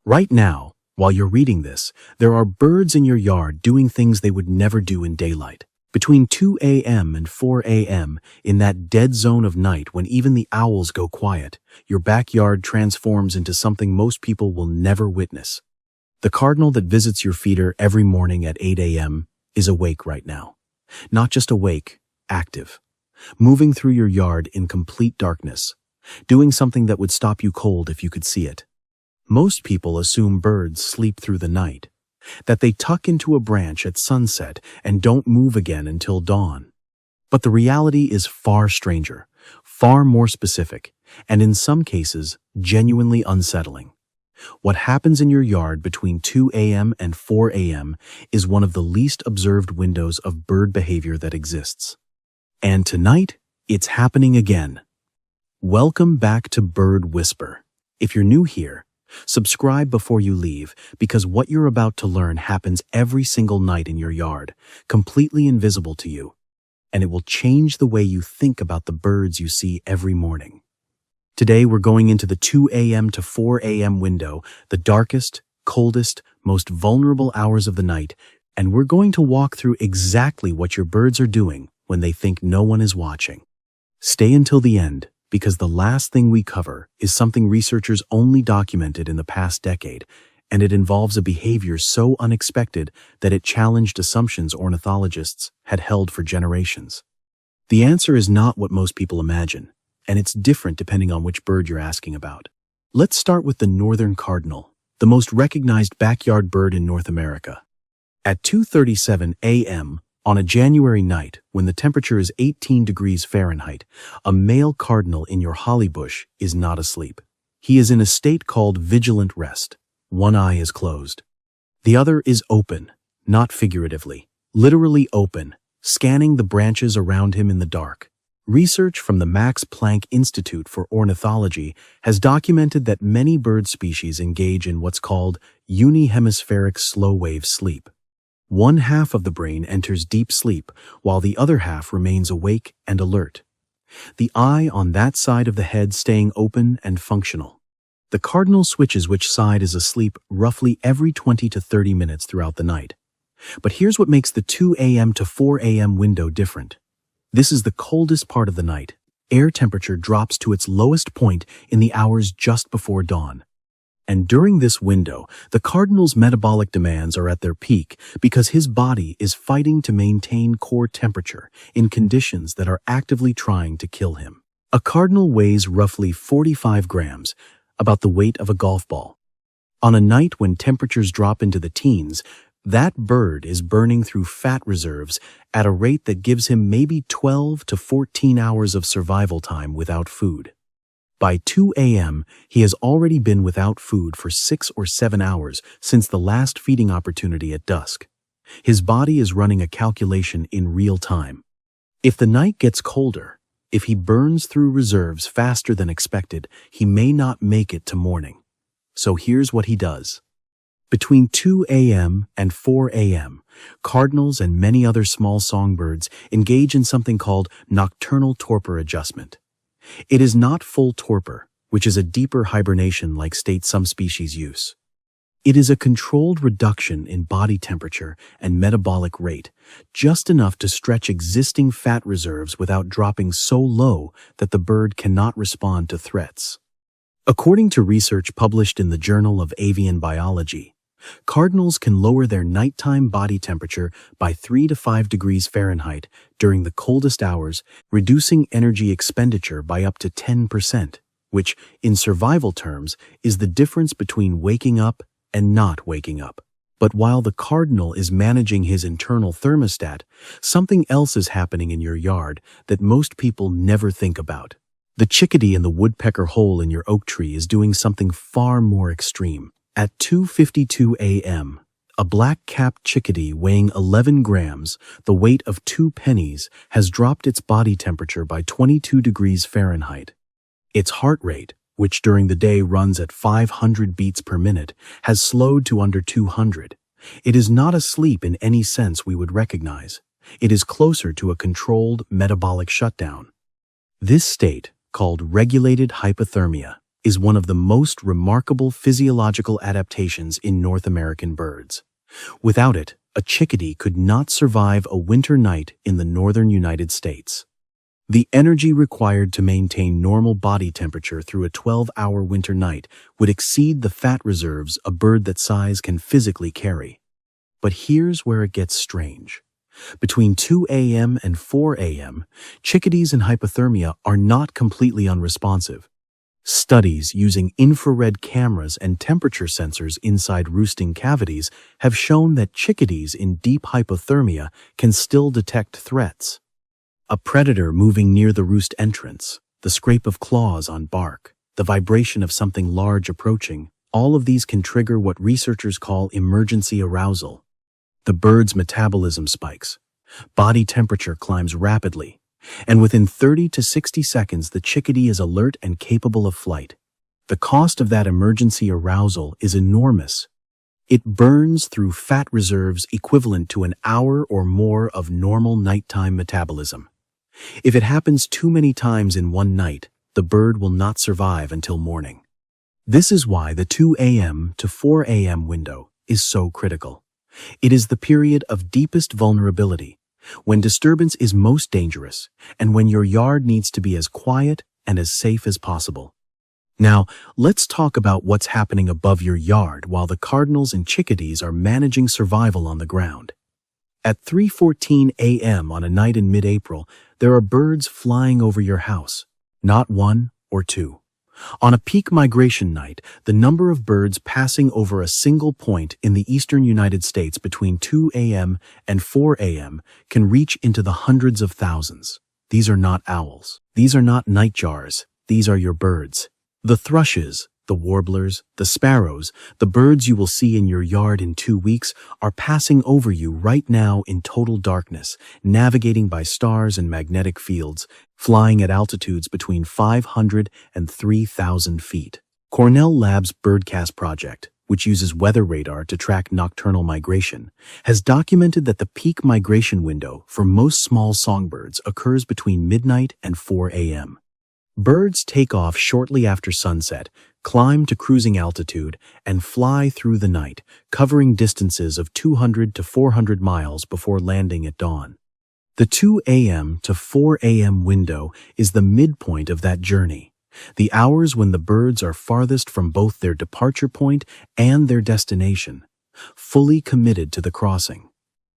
Right now, while you're reading this, there are birds in your yard doing things they would never do in daylight. Between 2 a.m. and 4 a.m., in that dead zone of night when even the owls go quiet, your backyard transforms into something most people will never witness. The cardinal that visits your feeder every morning at 8 a.m. is awake right now. Not just awake, active. Moving through your yard in complete darkness. Doing something that would stop you cold if you could see it. Most people assume birds sleep through the night, that they tuck into a branch at sunset and don't move again until dawn. But the reality is far stranger, far more specific, and in some cases, genuinely unsettling. What happens in your yard between 2 a.m. and 4 a.m. is one of the least observed windows of bird behavior that exists. And tonight, it's happening again. Welcome back to Bird Whisper. If you're new here, subscribe before you leave, because what you're about to learn happens every single night in your yard, completely invisible to you, and it will change the way you think about the birds you see every morning. Today we're going into the 2 a.m. to 4 a.m. window, the darkest, coldest, most vulnerable hours of the night, and we're going to walk through exactly what your birds are doing when they think no one is watching. Stay until the end, because the last thing we cover is something researchers only documented in the past decade, and it involves a behavior so unexpected that it challenged assumptions ornithologists had held for generations. The answer is not what most people imagine, and it's different depending on which bird you're asking about. Let's start with the northern cardinal, the most recognized backyard bird in North America. At 2:37 a.m., on a January night, when the temperature is 18 degrees Fahrenheit, a male cardinal in your holly bush is not asleep. He is in a state called vigilant rest. One eye is closed. The other is open, not figuratively, literally open, scanning the branches around him in the dark. Research from the Max Planck Institute for Ornithology has documented that many bird species engage in what's called unihemispheric slow-wave sleep. One half of the brain enters deep sleep, while the other half remains awake and alert. The eye on that side of the head staying open and functional. The cardinal switches which side is asleep roughly every 20 to 30 minutes throughout the night. But here's what makes the 2 a.m. to 4 a.m. window different. This is the coldest part of the night. Air temperature drops to its lowest point in the hours just before dawn. And during this window, the cardinal's metabolic demands are at their peak because his body is fighting to maintain core temperature in conditions that are actively trying to kill him. A cardinal weighs roughly 45 grams, about the weight of a golf ball. On a night when temperatures drop into the teens, that bird is burning through fat reserves at a rate that gives him maybe 12 to 14 hours of survival time without food. By 2 a.m., he has already been without food for 6 or 7 hours since the last feeding opportunity at dusk. His body is running a calculation in real time. If the night gets colder, if he burns through reserves faster than expected, he may not make it to morning. So here's what he does. Between 2 a.m. and 4 a.m., cardinals and many other small songbirds engage in something called nocturnal torpor adjustment. It is not full torpor, which is a deeper hibernation-like state some species use. It is a controlled reduction in body temperature and metabolic rate, just enough to stretch existing fat reserves without dropping so low that the bird cannot respond to threats. According to research published in the Journal of Avian Biology, cardinals can lower their nighttime body temperature by 3 to 5 degrees Fahrenheit during the coldest hours, reducing energy expenditure by up to 10%, which, in survival terms, is the difference between waking up and not waking up. But while the cardinal is managing his internal thermostat, something else is happening in your yard that most people never think about. The chickadee in the woodpecker hole in your oak tree is doing something far more extreme. At 2:52 a.m., a black-capped chickadee weighing 11 grams, the weight of 2 pennies, has dropped its body temperature by 22 degrees Fahrenheit. Its heart rate, which during the day runs at 500 beats per minute, has slowed to under 200. It is not asleep in any sense we would recognize. It is closer to a controlled metabolic shutdown. This state, called regulated hypothermia, is one of the most remarkable physiological adaptations in North American birds. Without it, a chickadee could not survive a winter night in the northern United States. The energy required to maintain normal body temperature through a 12-hour winter night would exceed the fat reserves a bird that size can physically carry. But here's where it gets strange. Between 2 a.m. and 4 a.m., chickadees in hypothermia are not completely unresponsive. Studies using infrared cameras and temperature sensors inside roosting cavities have shown that chickadees in deep hypothermia can still detect threats. A predator moving near the roost entrance, the scrape of claws on bark, the vibration of something large approaching, all of these can trigger what researchers call emergency arousal. The bird's metabolism spikes. Body temperature climbs rapidly, and within 30 to 60 seconds the chickadee is alert and capable of flight. The cost of that emergency arousal is enormous. It burns through fat reserves equivalent to an hour or more of normal nighttime metabolism. If it happens too many times in one night, the bird will not survive until morning. This is why the 2 a.m. to 4 a.m. window is so critical. It is the period of deepest vulnerability, when disturbance is most dangerous, and when your yard needs to be as quiet and as safe as possible. Now, let's talk about what's happening above your yard while the cardinals and chickadees are managing survival on the ground. At 3:14 a.m. on a night in mid-April, there are birds flying over your house, not one or two. On a peak migration night, the number of birds passing over a single point in the eastern United States between 2 a.m. and 4 a.m. can reach into the hundreds of thousands. These are not owls. These are not nightjars. These are your birds. The thrushes, the warblers, the sparrows, the birds you will see in your yard in 2 weeks are passing over you right now in total darkness, navigating by stars and magnetic fields, flying at altitudes between 500 and 3,000 feet. Cornell Labs Birdcast project, which uses weather radar to track nocturnal migration, has documented that the peak migration window for most small songbirds occurs between midnight and 4 a.m. Birds take off shortly after sunset, climb to cruising altitude, and fly through the night, covering distances of 200 to 400 miles before landing at dawn. The 2 a.m. to 4 a.m. window is the midpoint of that journey, the hours when the birds are farthest from both their departure point and their destination, fully committed to the crossing.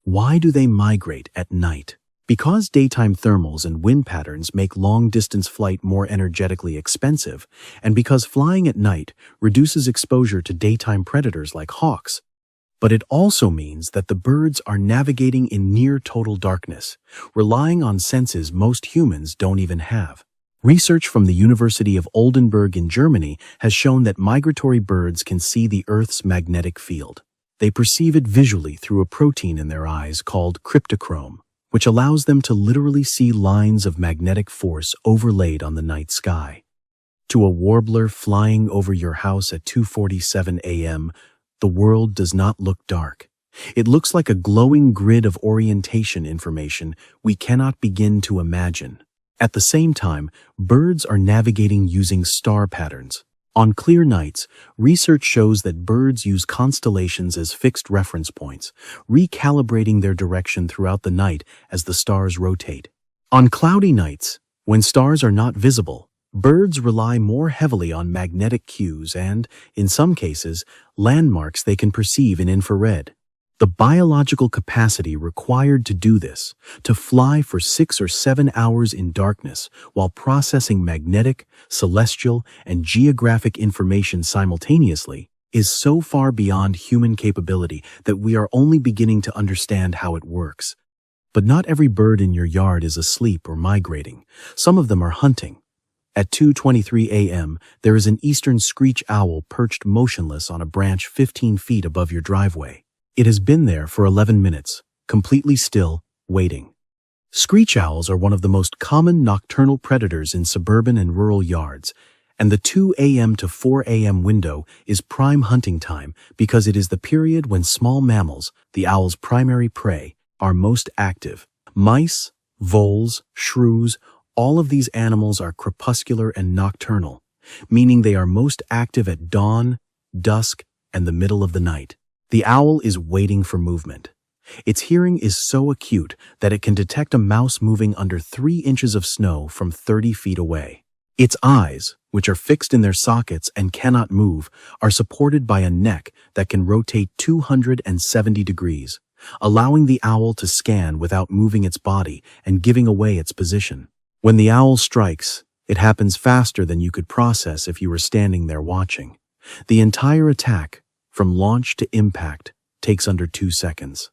Why do they migrate at night? Because daytime thermals and wind patterns make long-distance flight more energetically expensive, and because flying at night reduces exposure to daytime predators like hawks. But it also means that the birds are navigating in near-total darkness, relying on senses most humans don't even have. Research from the University of Oldenburg in Germany has shown that migratory birds can see the Earth's magnetic field. They perceive it visually through a protein in their eyes called cryptochrome, which allows them to literally see lines of magnetic force overlaid on the night sky. To a warbler flying over your house at 2:47 a.m., the world does not look dark. It looks like a glowing grid of orientation information we cannot begin to imagine. At the same time, birds are navigating using star patterns. On clear nights, research shows that birds use constellations as fixed reference points, recalibrating their direction throughout the night as the stars rotate. On cloudy nights, when stars are not visible, birds rely more heavily on magnetic cues and, in some cases, landmarks they can perceive in infrared. The biological capacity required to do this, to fly for 6 or 7 hours in darkness while processing magnetic, celestial, and geographic information simultaneously, is so far beyond human capability that we are only beginning to understand how it works. But not every bird in your yard is asleep or migrating. Some of them are hunting. At 2:23 a.m., there is an eastern screech owl perched motionless on a branch 15 feet above your driveway. It has been there for 11 minutes, completely still, waiting. Screech owls are one of the most common nocturnal predators in suburban and rural yards, and the 2 a.m. to 4 a.m. window is prime hunting time because it is the period when small mammals, the owl's primary prey, are most active. Mice, voles, shrews, all of these animals are crepuscular and nocturnal. meaning they are most active at dawn, dusk, and the middle of the night. The owl is waiting for movement. Its hearing is so acute that it can detect a mouse moving under 3 inches of snow from 30 feet away. Its eyes, which are fixed in their sockets and cannot move, are supported by a neck that can rotate 270 degrees, allowing the owl to scan without moving its body and giving away its position. When the owl strikes, it happens faster than you could process if you were standing there watching. The entire attack, from launch to impact, takes under 2 seconds.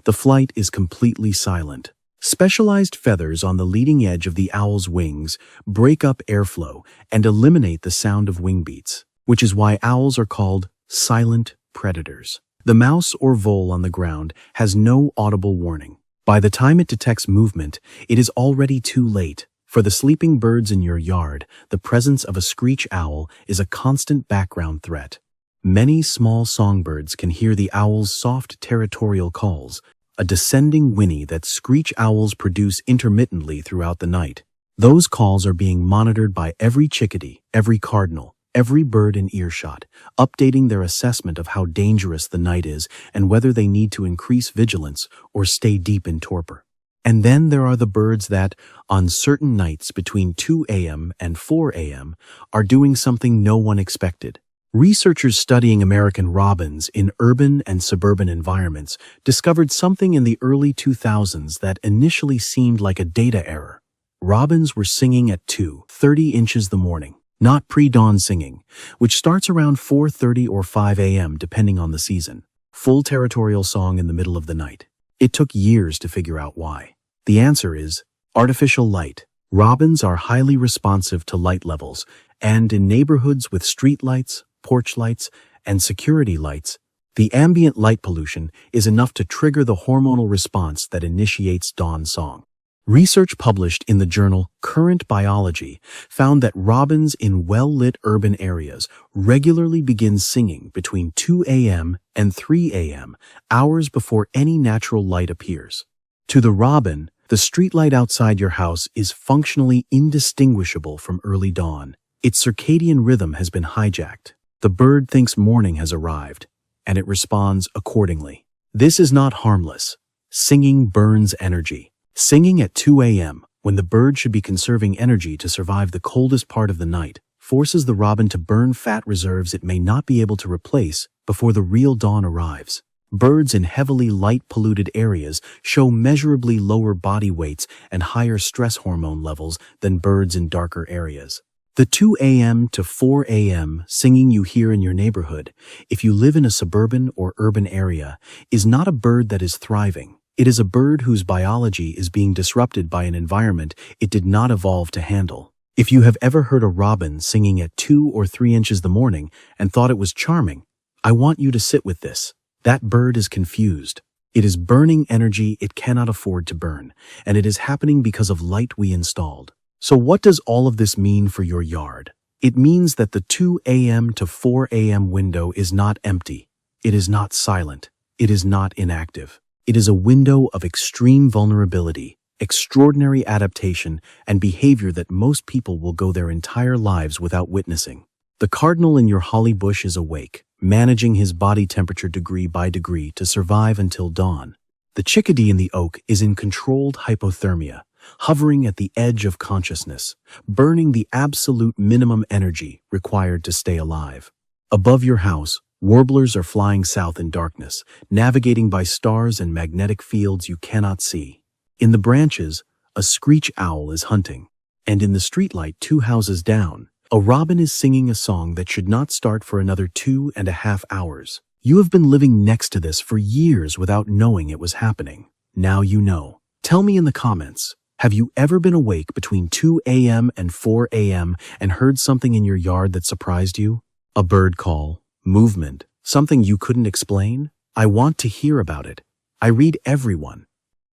The flight is completely silent. Specialized feathers on the leading edge of the owl's wings break up airflow and eliminate the sound of wing beats, which is why owls are called silent predators. The mouse or vole on the ground has no audible warning. By the time it detects movement, it is already too late. For the sleeping birds in your yard, the presence of a screech owl is a constant background threat. Many small songbirds can hear the owl's soft territorial calls, a descending whinny that screech owls produce intermittently throughout the night. Those calls are being monitored by every chickadee, every cardinal, every bird in earshot, updating their assessment of how dangerous the night is and whether they need to increase vigilance or stay deep in torpor. And then there are the birds that, on certain nights between 2 a.m. and 4 a.m., are doing something no one expected. Researchers studying American robins in urban and suburban environments discovered something in the early 2000s that initially seemed like a data error. Robins were singing at 2:30 inches the morning, not pre-dawn singing, which starts around 4:30 or 5 a.m. depending on the season. Full territorial song in the middle of the night. It took years to figure out why. The answer is artificial light. Robins are highly responsive to light levels, and in neighborhoods with street lights, porch lights, and security lights, the ambient light pollution is enough to trigger the hormonal response that initiates dawn song. Research published in the journal Current Biology found that robins in well-lit urban areas regularly begin singing between 2 a.m. and 3 a.m., hours before any natural light appears. To the robin, the streetlight outside your house is functionally indistinguishable from early dawn. Its circadian rhythm has been hijacked. The bird thinks morning has arrived, and it responds accordingly. This is not harmless. Singing burns energy. Singing at 2 a.m., when the bird should be conserving energy to survive the coldest part of the night, forces the robin to burn fat reserves it may not be able to replace before the real dawn arrives. Birds in heavily light-polluted areas show measurably lower body weights and higher stress hormone levels than birds in darker areas. The 2 a.m. to 4 a.m. singing you hear in your neighborhood, if you live in a suburban or urban area, is not a bird that is thriving. It is a bird whose biology is being disrupted by an environment it did not evolve to handle. If you have ever heard a robin singing at 2 or 3 inches the morning and thought it was charming, I want you to sit with this. That bird is confused. It is burning energy it cannot afford to burn, and it is happening because of light we installed. So what does all of this mean for your yard? It means that the 2 a.m. to 4 a.m. window is not empty. It is not silent. It is not inactive. It is a window of extreme vulnerability, extraordinary adaptation, and behavior that most people will go their entire lives without witnessing. The cardinal in your holly bush is awake, managing his body temperature degree by degree to survive until dawn. The chickadee in the oak is in controlled hypothermia, hovering at the edge of consciousness, burning the absolute minimum energy required to stay alive. Above your house, warblers are flying south in darkness, navigating by stars and magnetic fields you cannot see. In the branches, a screech owl is hunting, and in the streetlight 2 houses down, a robin is singing a song that should not start for another 2.5 hours. You have been living next to this for years without knowing it was happening. Now you know. Tell me in the comments, have you ever been awake between 2 a.m. and 4 a.m. and heard something in your yard that surprised you? A bird call, movement, something you couldn't explain? I want to hear about it. I read everyone.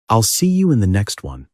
I'll see you in the next one.